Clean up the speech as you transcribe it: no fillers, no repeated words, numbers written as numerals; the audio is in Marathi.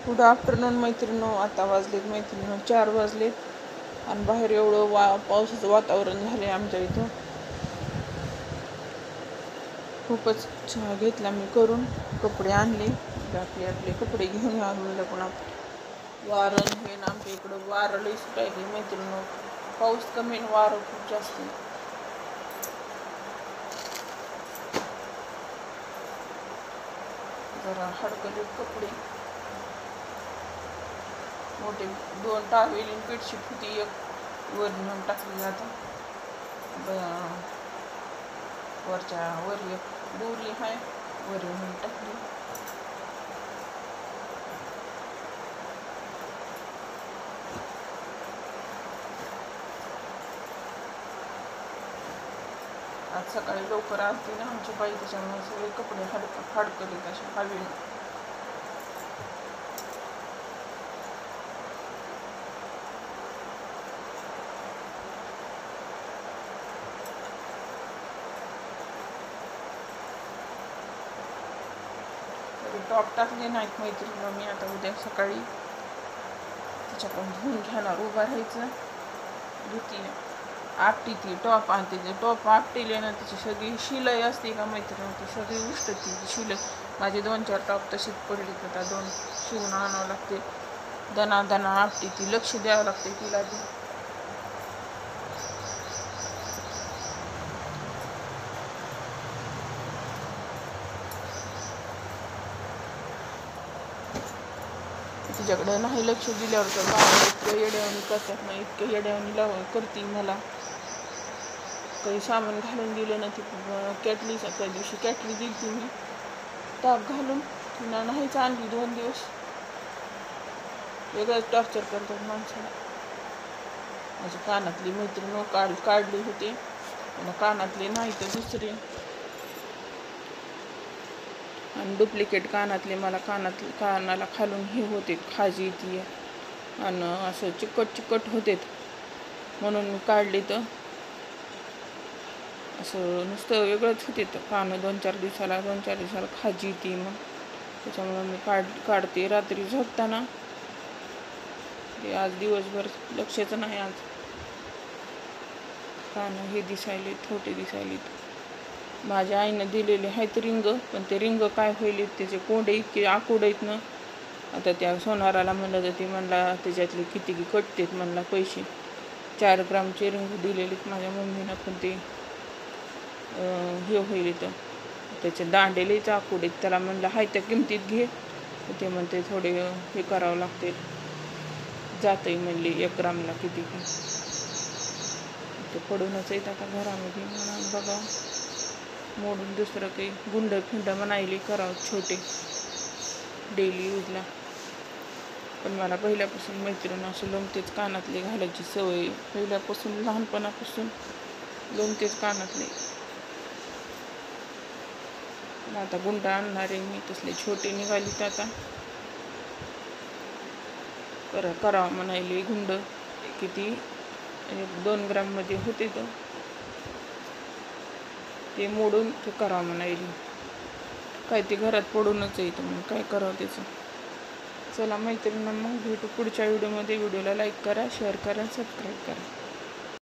गुड आफ्टरनून मैत्रिणींनो. आता वाजलेत मैत्रिणींनो 4 वाजलेत आणि बाहेर एवढं पावसाचं वातावरण झालंय आमच्या इथं. खूपच चहा घेतला मी करून, कपडे आणले, आपले कपडे घेऊन आलेलं. पण वारं हे ना आमच्या इकडं वारं लई सुटायले मैत्रिणींनो. पाऊस कमी आणि वारं खूप जास्त. जरा हडकलेत कपडे, मोठे 2 टावेल बेडशीट होती, एक वर नेऊन टाकली. आता वर एक दोरी आहे, वर नेऊन टाकली. आज सकाळी लवकर आलती ना आमची बाई, त्याच्यामुळे सगळे कपडे हडकले असे हवेने. टॉप टाकले नाहीत मैत्रिणी मी. आता उद्या सकाळी त्याच्याकडून धुवून घेणार. उभा राहायचं, धुती आपटी ती टॉप आणते. ते टॉप आपटेले ना त्याची सगळी शिलाई असते का मैत्रिणी, ती सगळी उष्टती शिलाई. माझे 2-4 टॉप तशीच पडली. आता 2 शिवून आणावं लागते. दना आपटी ती, लक्ष द्यावं लागते तिला. तिच्याकडे नाही लक्ष दिल्यावर तर बाहेर इतकं येड्यावानी करतात ना, इतकं येड्यावानी करते मला. काही सामान घालून दिलं ना, ती कॅटली त्या दिवशी कॅटली दिली ती मी ताप घालून, तिला नाहीच आणली. 2 दिवस वेगळंच टॉर्चर करतात माणसाला. माझी कानातली मैत्रीण काढली होती, कानातले नाही तर दुसरे आणि डुप्लिकेट कानातले मला कानाला खालून हे होते, खाजी ती आणि असं चिकट होते. म्हणून मी काढली. तर असं नुसतं वेगळंच होते कान. 2-4 दिवसाला खाजी ती. मग त्याच्यामुळे मी काढते रात्री झोपताना. ते आज दिवसभर लक्षच नाही. आज कान हे दिसायले, छोटे दिसायले. माझ्या आईनं दिलेले आहेत रिंग, पण ते रिंग काय होईल, त्याचे कोंडे इतके आकुड आहेत ना. आता त्या सोनाराला म्हणलं तर ते म्हणला त्याच्यातले किती कटतेत म्हणला पैसे. 4 ग्रामचे रिंग दिलेलेत माझ्या मम्मीनं, पण ते हे होईल तर त्याचे दांडेलेच आकुड आहेत. त्याला म्हणलं हाय त्या किमतीत घे, ते म्हणते थोडे हे करावं लागते, जातंय म्हणले 1 ग्रामला किती की. ते पडूनच येत आता घरामध्ये. म्हणा बघा मोडून दुसरं काही गुंड म्हणायले करावं छोटे डेली यूजला. पण मला पहिल्यापासून मैत्रीण असं लोमतेच कानातले घालायची सवय. पहिल्यापासून लहानपणापासून लोमतेच कानातले. आता गुंड आणणार आहे मी, तसले छोटे निघालीत आता. करावं म्हणायले गुंड. किती 2 ग्राममध्ये होते तर ते मोडून ते करावं म्हणायले. काय ते घरात पडूनच येतं, मग काय करावं त्याचं. चला मैत्रिणींना, मग भेटू पुढच्या व्हिडिओमध्ये. व्हिडिओला लाईक करा, शेअर करा, सबस्क्राईब करा.